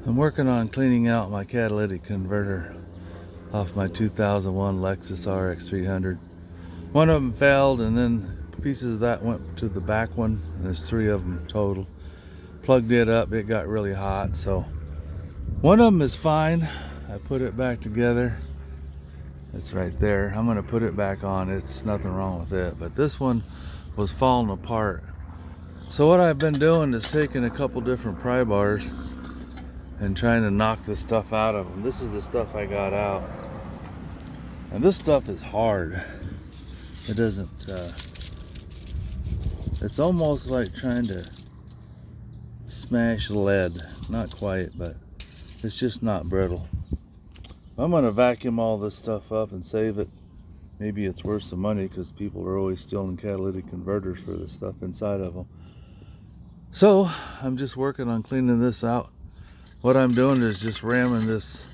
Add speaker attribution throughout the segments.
Speaker 1: I'm working on cleaning out my catalytic converter off my 2001 Lexus RX300. One of them failed, and then pieces of that went to the back one. There's 3 of them total. Plugged it up, it got really hot, so one of them is fine. I put it back together. It's right there. I'm gonna put it back on. It's nothing wrong with it, but this one was falling apart. So what I've been doing is taking a couple different pry bars and trying to knock the stuff out of them. This is the stuff I got out, and this stuff is hard. It doesn't it's almost like trying to smash lead. Not quite, but it's just not brittle. I'm gonna vacuum all this stuff up and save it. Maybe it's worth some money because people are always stealing catalytic converters for the stuff inside of them. So I'm just working on cleaning this out. What I'm doing is just ramming this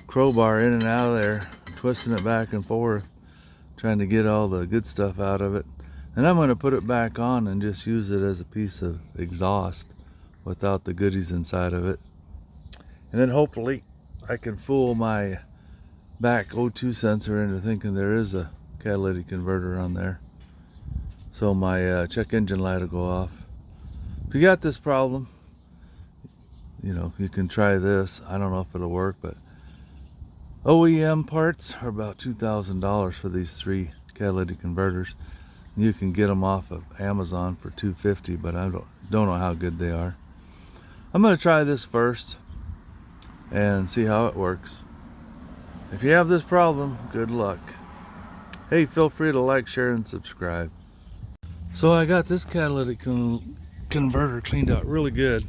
Speaker 1: crowbar in and out of there, twisting it back and forth, trying to get all the good stuff out of it. And I'm going to put it back on and just use it as a piece of exhaust without the goodies inside of it. And then hopefully I can fool my back O2 sensor into thinking there is a catalytic converter on there. So my check engine light will go off. If you got this problem, you know, you can try this. I don't know if it'll work, but OEM parts are about $2,000 for these 3 catalytic converters. You can get them off of Amazon for $250, but I don't know how good they are. I'm going to try this first and see how it works. If you have this problem, good luck. Hey, feel free to like, share, and subscribe. So I got this catalytic converter cleaned out really good.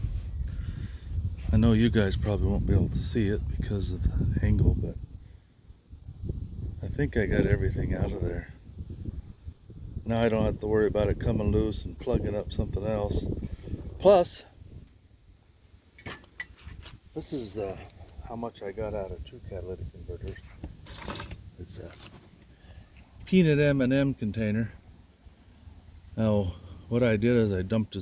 Speaker 1: I know you guys probably won't be able to see it because of the angle, but I think I got everything out of there. Now I don't have to worry about it coming loose and plugging up something else. Plus, this is how much I got out of 2 catalytic converters. It's a peanut M&M container. Now, what I did is I dumped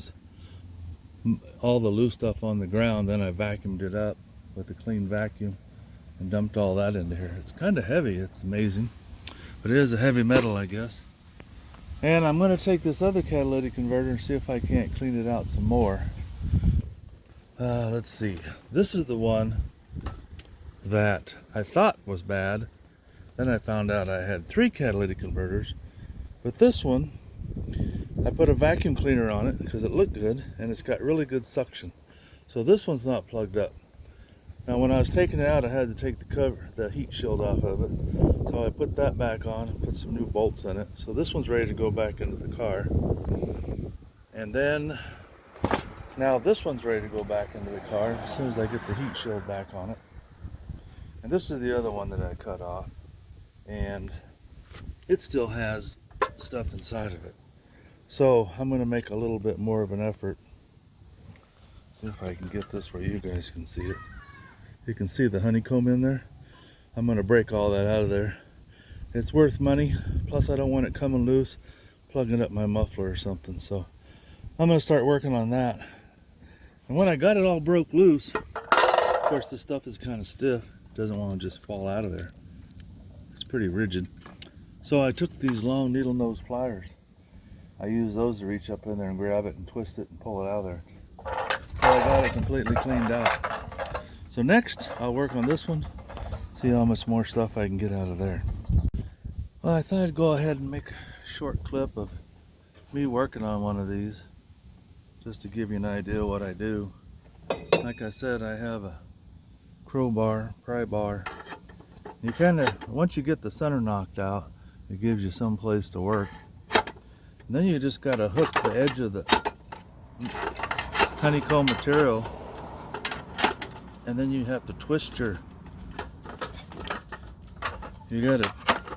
Speaker 1: all the loose stuff on the ground, then I vacuumed it up with a clean vacuum and dumped all that into here. It's kind of heavy, it's amazing, but it is a heavy metal, I guess. And I'm going to take this other catalytic converter and see if I can't clean it out some more. Let's see. This is the one that I thought was bad. Then I found out I had 3 catalytic converters, but this one I put a vacuum cleaner on it because it looked good and it's got really good suction. So this one's not plugged up. Now when I was taking it out, I had to take the heat shield off of it. So I put that back on and put some new bolts in it. So this one's ready to go back into the car. And then now this one's ready to go back into the car as soon as I get the heat shield back on it. And this is the other one that I cut off, and it still has stuff inside of it. So I'm going to make a little bit more of an effort. See if I can get this where you guys can see it. You can see the honeycomb in there. I'm going to break all that out of there. It's worth money, plus I don't want it coming loose, plugging up my muffler or something. So I'm going to start working on that. And when I got it all broke loose, of course this stuff is kind of stiff. It doesn't want to just fall out of there. It's pretty rigid. So I took these long needle nose pliers. I use those to reach up in there and grab it and twist it and pull it out of there. So I got it completely cleaned out. So next, I'll work on this one, see how much more stuff I can get out of there. Well, I thought I'd go ahead and make a short clip of me working on one of these, just to give you an idea what I do. Like I said, I have a crowbar, pry bar. You kind of, once you get the center knocked out, it gives you some place to work. And then you just got to hook the edge of the honeycomb material, and then you have to twist you got to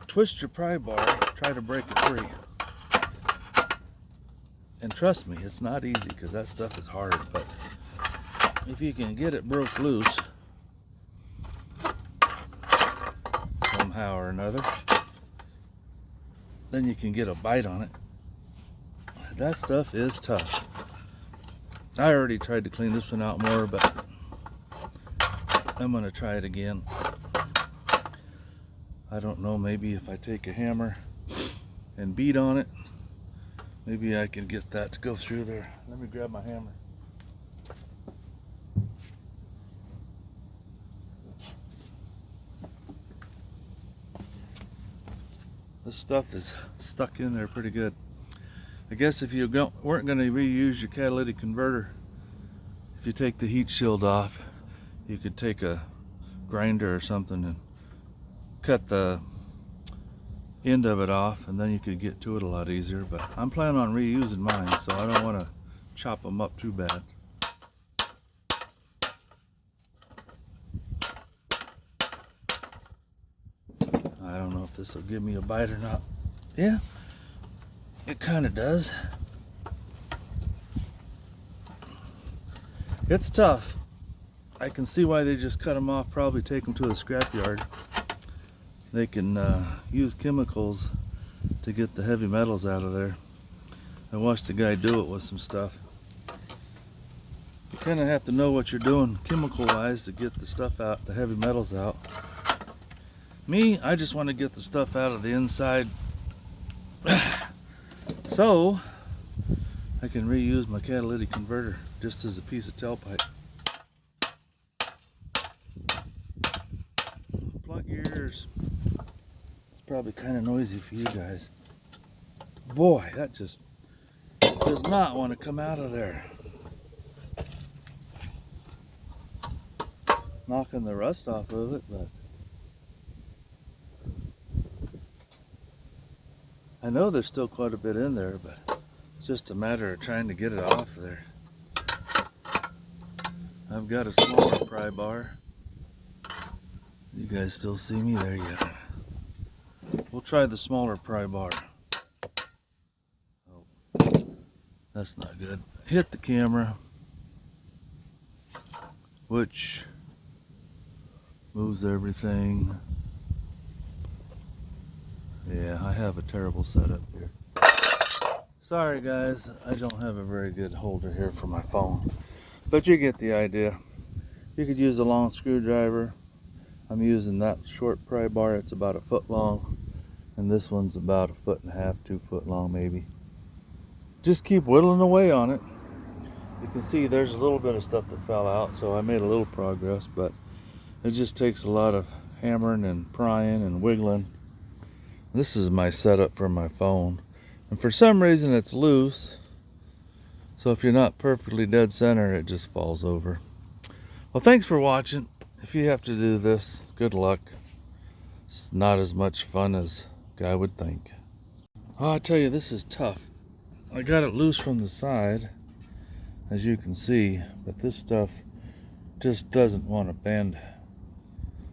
Speaker 1: twist your pry bar, try to break it free. And trust me, it's not easy because that stuff is hard, but if you can get it broke loose somehow or another, then you can get a bite on it. That stuff is tough. I already tried to clean this one out more, but I'm gonna try it again. I don't know, maybe if I take a hammer and beat on it, maybe I can get that to go through there. Let me grab my hammer. This stuff is stuck in there pretty good. I guess if you weren't going to reuse your catalytic converter, if you take the heat shield off, you could take a grinder or something and cut the end of it off, and then you could get to it a lot easier. But I'm planning on reusing mine, so I don't want to chop them up too bad. I don't know if this will give me a bite or not. Yeah, it kind of does. It's tough. I can see why they just cut them off, probably take them to the scrapyard. They can use chemicals to get the heavy metals out of there. I watched a guy do it with some stuff. You kind of have to know what you're doing chemical wise to get the stuff out, the heavy metals out. Me, I just want to get the stuff out of the inside so I can reuse my catalytic converter just as a piece of tailpipe. Plug your ears. It's probably kind of noisy for you guys. Boy, that just does not want to come out of there. Knocking the rust off of it, but I know there's still quite a bit in there, but it's just a matter of trying to get it off there. I've got a smaller pry bar. You guys still see me there yet? We'll try the smaller pry bar. Oh, that's not good. Hit the camera, which moves everything. Yeah, I have a terrible setup here. Sorry guys, I don't have a very good holder here for my phone, but you get the idea. You could use a long screwdriver. I'm using that short pry bar. It's about 1 foot long, and this one's about 1.5 foot, 2 foot long maybe. Just keep whittling away on it. You can see there's a little bit of stuff that fell out, so I made a little progress, but it just takes a lot of hammering and prying and wiggling. This is my setup for my phone, and for some reason it's loose, so if you're not perfectly dead center, it just falls over. Well, thanks for watching. If you have to do this, good luck. It's not as much fun as a guy would think. Oh, I tell you, this is tough. I got it loose from the side, as you can see, but this stuff just doesn't want to bend.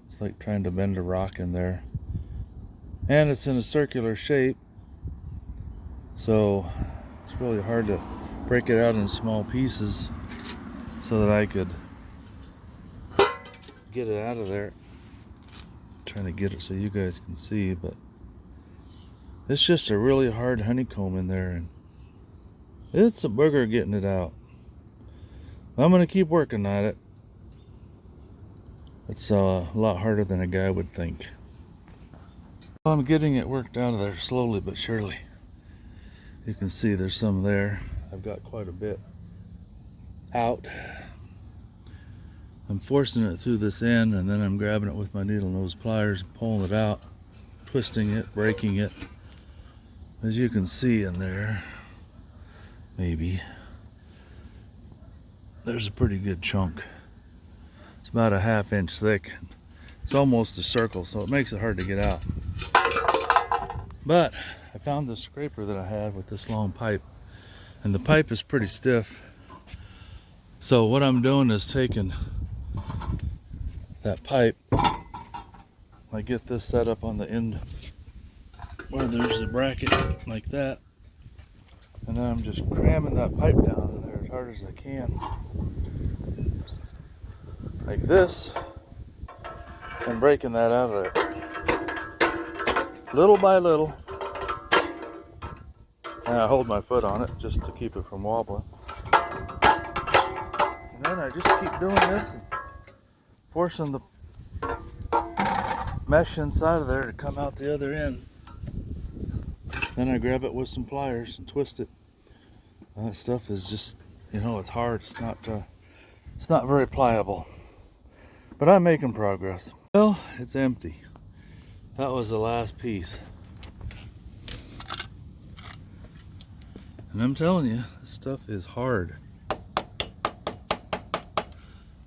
Speaker 1: It's like trying to bend a rock in there. And it's in a circular shape, so it's really hard to break it out in small pieces so that I could get it out of there. I'm trying to get it so you guys can see, but it's just a really hard honeycomb in there, and it's a booger getting it out. I'm gonna keep working at it. It's a lot harder than a guy would think. I'm getting it worked out of there slowly but surely. You can see there's some there. I've got quite a bit out. I'm forcing it through this end, and then I'm grabbing it with my needle nose pliers and pulling it out, twisting it, breaking it. As you can see in there, maybe, there's a pretty good chunk. It's about 1/2 inch thick. It's almost a circle, so it makes it hard to get out. But I found this scraper that I had with this long pipe, and the pipe is pretty stiff. So what I'm doing is taking that pipe, I get this set up on the end where there's a bracket like that, and then I'm just cramming that pipe down in there as hard as I can, like this, and breaking that out of there little by little. And I hold my foot on it just to keep it from wobbling, and then I just keep doing this forcing the mesh inside of there to come out the other end. Then I grab it with some pliers and twist it. That stuff is just, you know, it's hard. It's not very pliable. But I'm making progress. Well, it's empty. That was the last piece. And I'm telling you, this stuff is hard.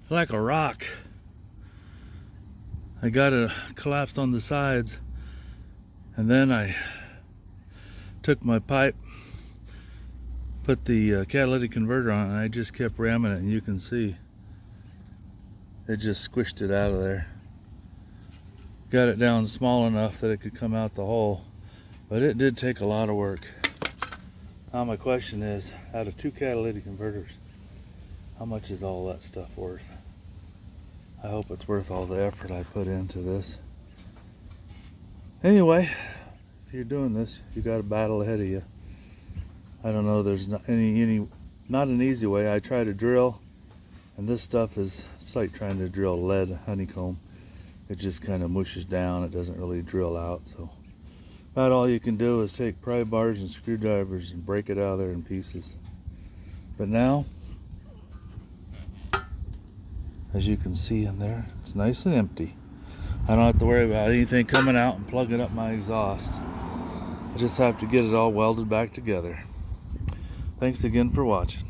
Speaker 1: Like a rock. I got it collapsed on the sides, and then I took my pipe, put the catalytic converter on, and I just kept ramming it, and you can see it just squished it out of there. Got it down small enough that it could come out the hole, but it did take a lot of work. Now my question is, out of 2 catalytic converters, how much is all that stuff worth? I hope it's worth all the effort I put into this. Anyway, if you're doing this, you got a battle ahead of you. I don't know, there's not an easy way. I try to drill, and this stuff is, it's like trying to drill lead honeycomb. It just kind of mushes down. It doesn't really drill out. So about all you can do is take pry bars and screwdrivers and break it out of there in pieces. But now, as you can see in there, it's nice and empty. I don't have to worry about anything coming out and plugging up my exhaust. I just have to get it all welded back together. Thanks again for watching.